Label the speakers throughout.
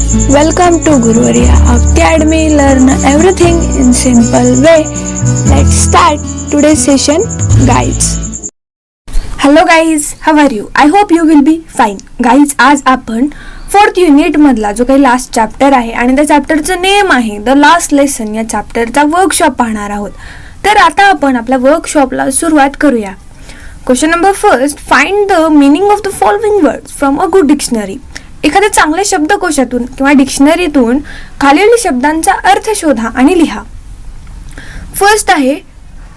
Speaker 1: Welcome to Guruvarya of the Academy. Learn everything in simple way. Let's start today's session. Guides.
Speaker 2: Hello guys, how are you? I hope you will be fine. Guys, आज आपण 4th unit मधला जो काही last chapter आहे आणि त्या चॅप्टरचं name आहे the last lesson या चॅप्टरचा वर्कशॉप पाहणार आहोत. तर आता आपण आपल्या वर्कशॉपला सुरुवात करूया. Question number first, find the meaning of the following words from a good dictionary. एखाद्या चांगल्या शब्दकोशातून किंवा डिक्शनरीतून खालील शब्दांचा अर्थ शोधा आणि लिहा. फर्स्ट आहे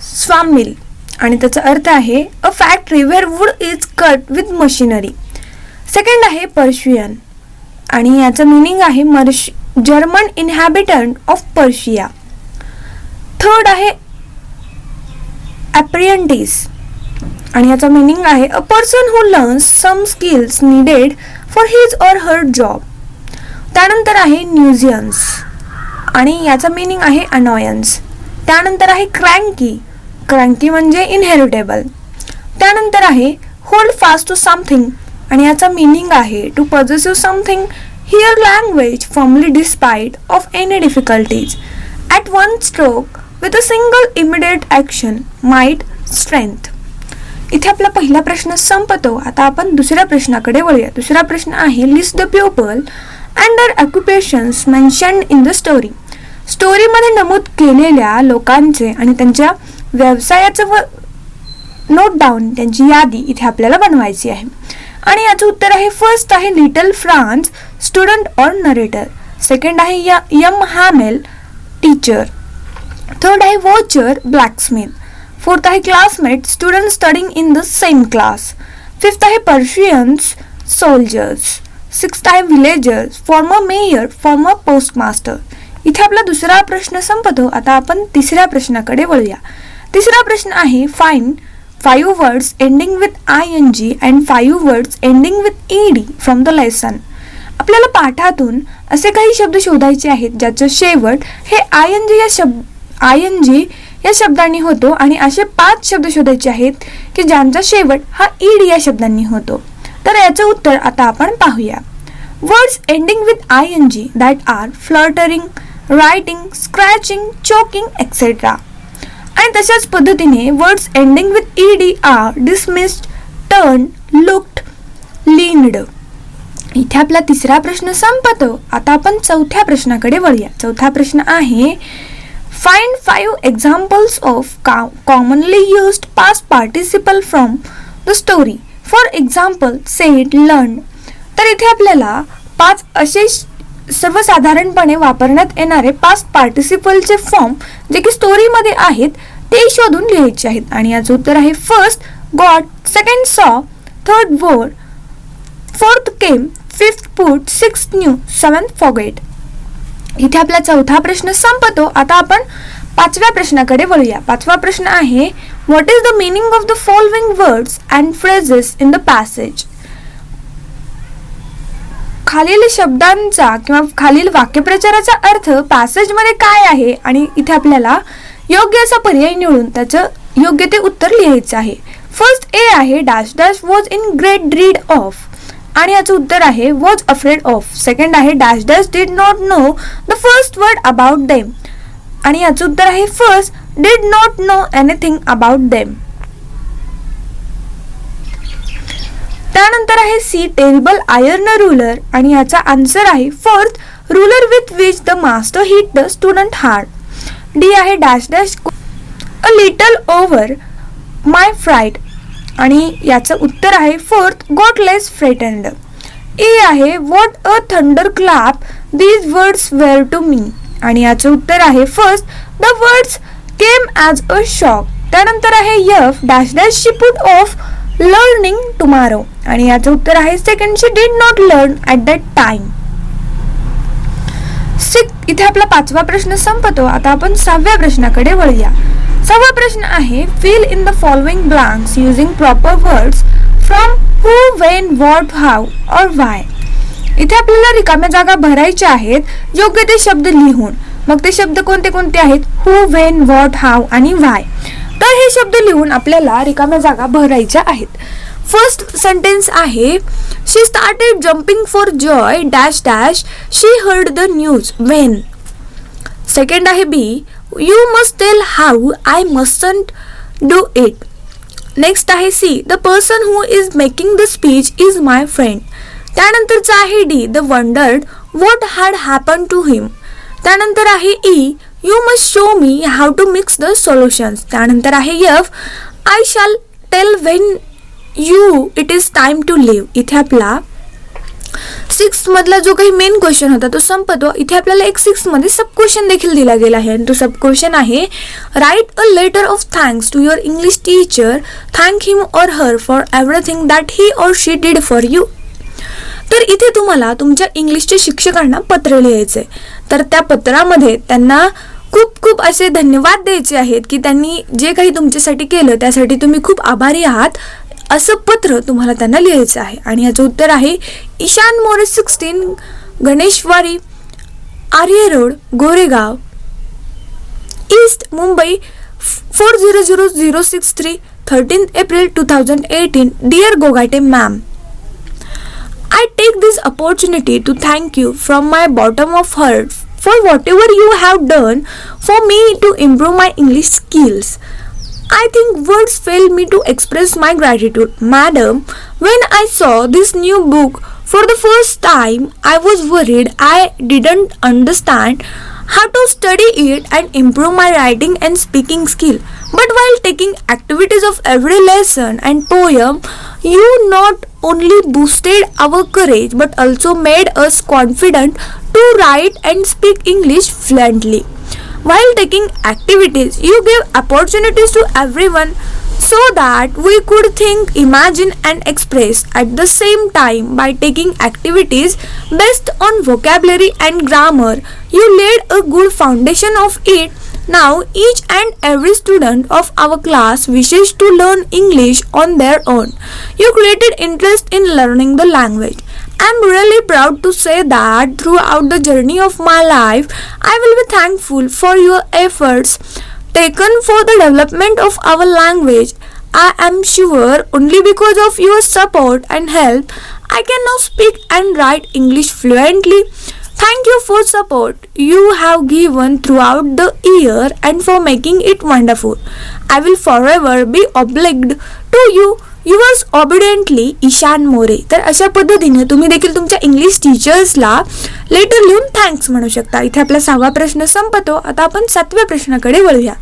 Speaker 2: स्वामिल आणि त्याचा अर्थ आहे a factory where wood is cut with machinery. Second आहे पर्शियन आणि याचं मीनिंग आहे German inhabitant of Persia. Third आहे अप्रेंटिस आणि याचा मीनिंग आहे a person who learns some skills needed for his or her job. त्यानंतर आहे न्यूझियन्स आणि याचा मीनिंग आहे अनॉयन्स. त्यानंतर आहे क्रँकी म्हणजे इनहेरिटेबल. त्यानंतर आहे होल्ड फास्ट टू समथिंग आणि याचा मीनिंग आहे to possessive something here language firmly despite of any difficulties at one stroke with a single immediate action might strength. इथे आपला पहिला प्रश्न संपतो. आता आपण दुसऱ्या प्रश्नाकडे वळूया. दुसरा प्रश्न आहे list the people and their occupations mentioned in the story. स्टोरीमध्ये नमूद केलेल्या लोकांचे आणि त्यांच्या व्यवसायाचं नोट डाऊन त्यांची यादी इथे आपल्याला बनवायची आहे. आणि याचं उत्तर आहे फर्स्ट आहे little France student or narrator. Second आहे यम हॅमेल टीचर. थर्ड आहे वॉचर ब्लॅकस्मिथ. फोर्थ आहे classmate student studying in the same class. Fifth आहे पर्शियन्स सोल्जर्स. सिक्स्थ आहे villagers farmer mayor farmer postmaster. इथे आपला दुसरा प्रश्न संपतो. आता आपण तिसऱ्या प्रश्नाकडे वळूया. तिसरा प्रश्न आहे find 5 words ending with ING and 5 words ending with ED from the lesson. आपल्याला पाठातून असे काही शब्द शोधायचे आहेत ज्याचं शेवट हे ING या शब्दांनी होतो आणि असे 5 शब्द शोधायचे आहेत की ज्यांचा शेवट हा ED या शब्दांनी होतो. तर याचं उत्तर आता आपण पाहूया. Words ending with ING that are fluttering, writing, scratching, choking etcetera. आणि तशाच पद्धतीने words ending with ED are dismissed, turn, looked, leaned. इथे आपला तिसरा प्रश्न संपतो. आता आपण चौथ्या प्रश्नाकडे वळूया. चौथा प्रश्न आहे Find 5 examples of commonly used past participle from the story. For example, said, learned. तर इथे आपल्याला 5 असे सर्वसाधारणपणे वापरण्यात येणारे पास्ट पार्टिसिपलचे फॉर्म जे की स्टोरीमध्ये आहेत ते शोधून लिहायचे आहेत. आणि याचं उत्तर आहे first got, second saw, third wore, fourth came, fifth put, sixth knew, seventh forget. इथे आपला चौथा प्रश्न संपतो. आता आपण 5व्या प्रश्नाकडे वळूया. 5वा प्रश्न आहे what is the meaning of the following words and phrases in the passage. खालील शब्दांचा किंवा खालील वाक्यप्रचाराचा अर्थ पॅसेज मध्ये काय आहे आणि इथे आपल्याला योग्य असा पर्याय निवडून त्याचं योग्य ते उत्तर लिहायचं आहे. फर्स्ट ए आहे dash dash was in great dread of आणि याचं उत्तर आहे वॉज अफ्रेड ऑफ. सेकंड आहे dash dash did not know the first word about them आणि याचं उत्तर आहे first did not know anything about them. त्यानंतर आहे सी टेरिबल आयर्न रूलर आणि याचा आन्सर आहे fourth ruler with which the master hit the student hard. D आहे dash dash a little over my fright आणि याचं उत्तर आहे fourth got less frightened. A आहे what a thunder clap these words were to me आणि याचं उत्तर आहे first the words came as a shock. त्यानंतर आहे if dash dash she put off learning tomorrow आणि याचं उत्तर आहे second she did not learn at that time. इथे आपला 5वा प्रश्न संपतो. आता आपण 6व्या प्रश्नाकडे वळूया. 6वा प्रश्न आहे fill in the following blanks using proper words from who, when, what, how और व्हाय. इथे आपल्याला रिकाम्या जागा भरायच्या आहेत योग्य ते शब्द लिहून. मग ते शब्द कोणते कोणते आहेत हू, वेन, व्हॉट, हाऊ आणि व्हाय. तर हे शब्द लिहून आपल्याला रिकाम्या जागा भरायच्या आहेत. फर्स्ट सेंटेन्स आहे she started jumping for joy dash dash she heard the news when. Second आहे B you must tell how I mustn't do it. Next आहे C the person who is making the speech is my friend. त्यानंतरचं आहे D the wondered what had happen to him. त्यानंतर आहे E you must show me how to mix the solutions. त्यानंतर आहे F I shall tell when you it is time to live. इथे आपला 6 मधला जो काही मेन क्वेश्चन होता तो संपतो. इथे आपल्याला एक 6 मध्ये सब क्वेश्चन देखील दिला गेला आहे आणि तो सब क्वेश्चन आहे write a letter of thanks to your English teacher, thank him or her for everything that he or she did for you. तर इथे तुम्हाला तुमच्या इंग्लिशच्या शिक्षकांना पत्र लिहायचंय. तर त्या पत्रामध्ये त्यांना खूप खूप असे धन्यवाद द्यायचे आहेत की त्यांनी जे काही तुमच्यासाठी केलं त्यासाठी तुम्ही खूप आभारी आहात असं पत्र तुम्हाला त्यांना लिहायचं आहे. आणि याचं उत्तर आहे Ishan More 16 Ganeshwari Arya Road Goregaon East Mumbai 400063 13th April 2018. Dear Gogate ma'am, I take this opportunity to thank you from my bottom of heart for whatever you have done for me to improve my English skills. I think words fail me to express my gratitude. Madam, when I saw this new book for the first time, I was worried I didn't understand how to study it and improve my writing and speaking skill. But while taking activities of every lesson and poem, you not only boosted our courage but also made us confident to write and speak English fluently. While taking activities, you gave opportunities to everyone so that we could think, imagine and express at the same time. By taking activities based on vocabulary and grammar, you laid a good foundation of it. Now each and every student of our class wishes to learn English on their own. You created interest in learning the language. I am really proud to say that throughout the journey of my life, I will be thankful for your efforts taken for the development of our language. I am sure only because of your support and help, I can now speak and write English fluently. Thank you for support you have given throughout the year and for making it wonderful. I will forever be obliged to you. Yours obediently Ishan More. तर अशा पद्धतीने तुम्ही देखील तुमच्या English टीचर्सला letter लिहून thanks म्हणू शकता. इथे आपला 6वा प्रश्न संपतो. आता आपण 7व्या प्रश्नाकडे वळूया.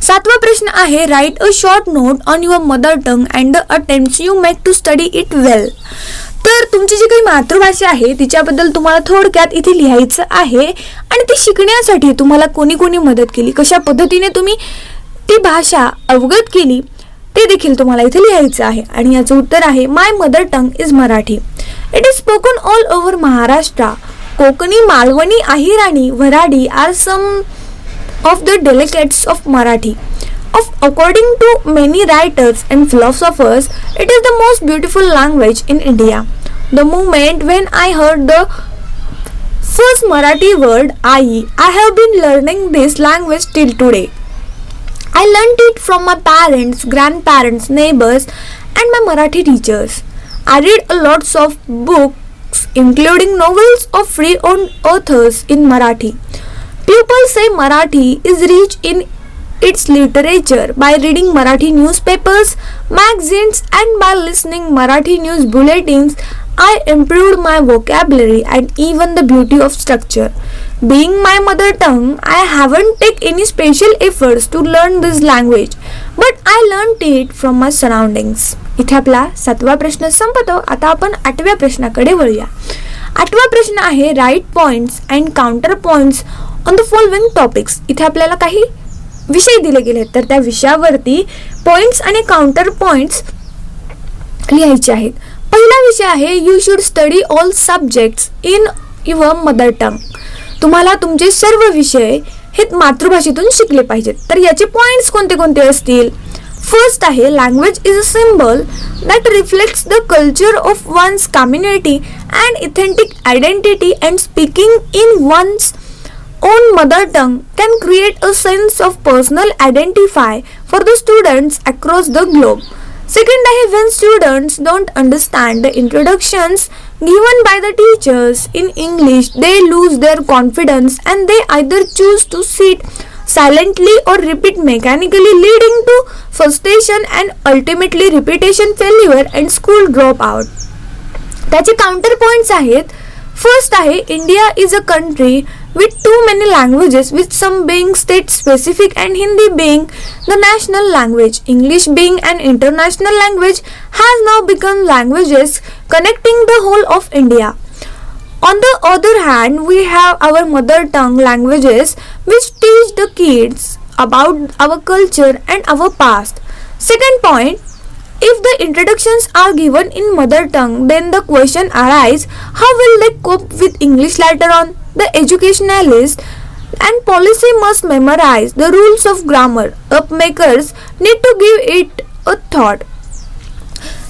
Speaker 2: 7वा प्रश्न आहे write a short note on your mother tongue and the attempts you make to study it well. तर तुमची जी काही मातृभाषा आहे तिच्याबद्दल तुम्हाला थोडक्यात इथे लिहायचं आहे आणि ती शिकण्यासाठी तुम्हाला कोणी कोणी मदत केली, कशा पद्धतीने तुम्ही ती भाषा अवगत केली ते देखील तुम्हाला इथे लिहायचं आहे. आणि याचं उत्तर आहे my mother tongue is Marathi. It is spoken all over Maharashtra. Konkani, Malvani, Ahirani, Varhadi are some of the delegates of Marathi. According to many writers and philosophers, it is the most beautiful language in India. The moment when I heard the first Marathi word I have been learning this language till today. I learned it from my parents, grandparents, neighbors and my Marathi teachers. I read a lots of books including novels of free-owned authors in Marathi. People say Marathi is rich in its literature by reading Marathi newspapers, magazines and by listening Marathi news bulletins. I improved my vocabulary and even the beauty of structure. Being my mother tongue, I haven't taken any special efforts to learn this language, but I learned it from my surroundings. इथे आपला 7वा प्रश्न संपतो. आता आपण 8व्या प्रश्नाकडे वळूया. 8वा प्रश्न आहे write points and counter points on the following topics. इथे आपल्याला काही विषय दिले गेले तर त्या विषयावरती पॉइंट्स आणि काउंटर पॉइंट्स लिहायचे आहेत. पहिला विषय आहे you should study all subjects in your mother टंग. तुम्हाला तुमचे सर्व विषय हे मातृभाषेतून शिकले पाहिजेत. तर याचे पॉइंट्स कोणते कोणते असतील? फर्स्ट आहे language is a symbol that reflects the culture of one's community and authentic identity and speaking in one's own mother tongue can create a sense of personal identify for the students across the globe. Second आहे when students don't understand the introductions given by the teachers in English, they lose their confidence and they either choose to sit silently or repeat mechanically, leading to frustration and ultimately repetition failure and school dropout. त्याचे counter points आहेत. First आहे India is a country with too many languages, with some being state specific and Hindi being the national language. English being an international language has now become languages connecting the whole of India. On the other hand, we have our mother tongue languages which teach the kids about our culture and our past. Second point, if the introductions are given in mother tongue, then the question arises, how will they cope with English later on? The educationalist and policy must memorize the rules of grammar. Upmakers need to give it a thought.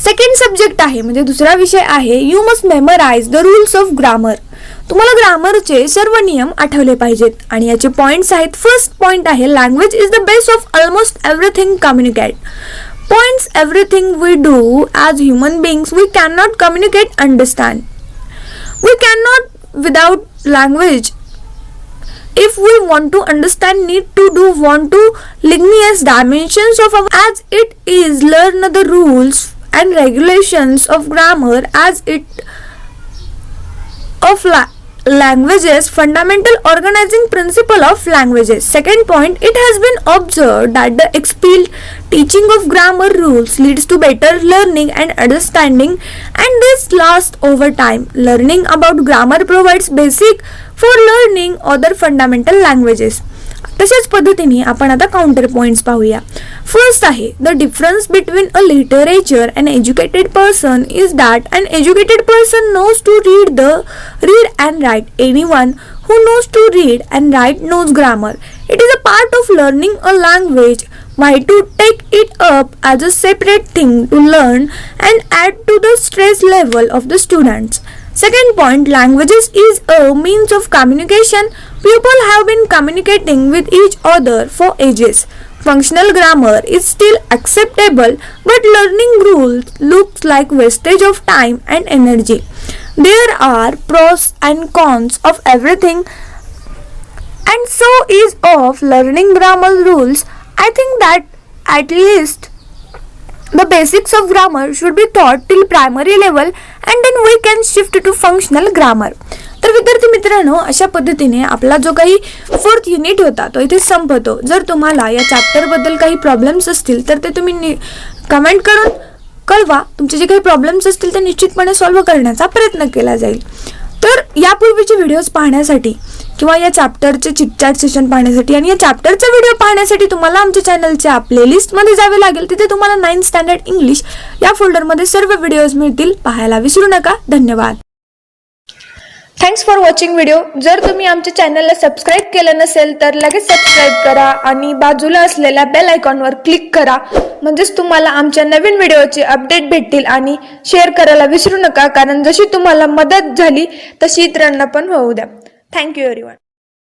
Speaker 2: Second subject आहे म्हणजे दुसरा विषय आहे you must memorise the rules of grammar. तुम्हाला ग्रामरचे सर्व नियम आठवले पाहिजेत आणि याचे पॉइंट्स आहेत. फर्स्ट पॉइंट आहे language is the base of almost everything communicate. Points everything we do as human beings we cannot communicate, understand. We cannot without language. If we want to understand, need to do, want to ligneous dimensions of our as it is, learn the rules and regulations of grammar as it of languages, fundamental organizing principle of languages. Second point, it has been observed that the explicit teaching of grammar rules leads to better learning and understanding, and this lasts over time. Learning about grammar provides basic for learning other fundamental languages. तशाच पद्धतीने आपण आता counter points पाहूया. First आहे the difference between a literature and educated person is that an educated person knows to read and write. Anyone who knows to read and write knows grammar. It is a part of learning a language. Why to take it up as a separate thing to learn and add to the stress level of the students. Second point, languages is a means of communication. People have been communicating with each other for ages. Functional grammar is still acceptable, but learning rules looks like wastage of time and energy. There are pros and cons of everything, and so is of learning grammar rules. I think that at least the basics of grammar should be taught till primary level, and then we can shift to functional grammar. तर विद्यार्थी मित्रांनो, अशा पद्धतीने आपला जो काही fourth unit होता तो इथे संपतो. जर तुम्हाला या चॅप्टर बद्दल काही प्रॉब्लेम्स असतील तर ते तुम्ही कमेंट करून कळवा. तुमचे जे काही प्रॉब्लेम्स असतील ते निश्चितपणे सॉल्व्ह करण्याचा प्रयत्न केला जाईल. तर यापूर्वीचे व्हिडिओज पाहण्यासाठी किंवा या चॅप्टरचे चिटचॅट सेशन पाहण्यासाठी आणि या चॅप्टरचा व्हिडिओ पाहण्यासाठी तुम्हाला आमच्या चॅनलच्या प्लेलिस्टमध्ये जावे लागेल. तिथे तुम्हाला 9th स्टँडर्ड इंग्लिश या फोल्डरमध्ये सर्व व्हिडिओज मिळतील. पाहायला विसरू नका. धन्यवाद. Thanks for watching video. जर तुम्ही आमच्या चॅनलला सबस्क्राईब केलं नसेल तर लगेच सबस्क्राईब करा आणि बाजूला असलेल्या बेल आयकॉनवर क्लिक करा. म्हणजेच तुम्हाला आमच्या नवीन व्हिडिओचे अपडेट भेटतील. आणि शेअर करायला विसरू नका, कारण जशी तुम्हाला मदत झाली तशी इतरांना पण होऊ द्या. Thank you everyone.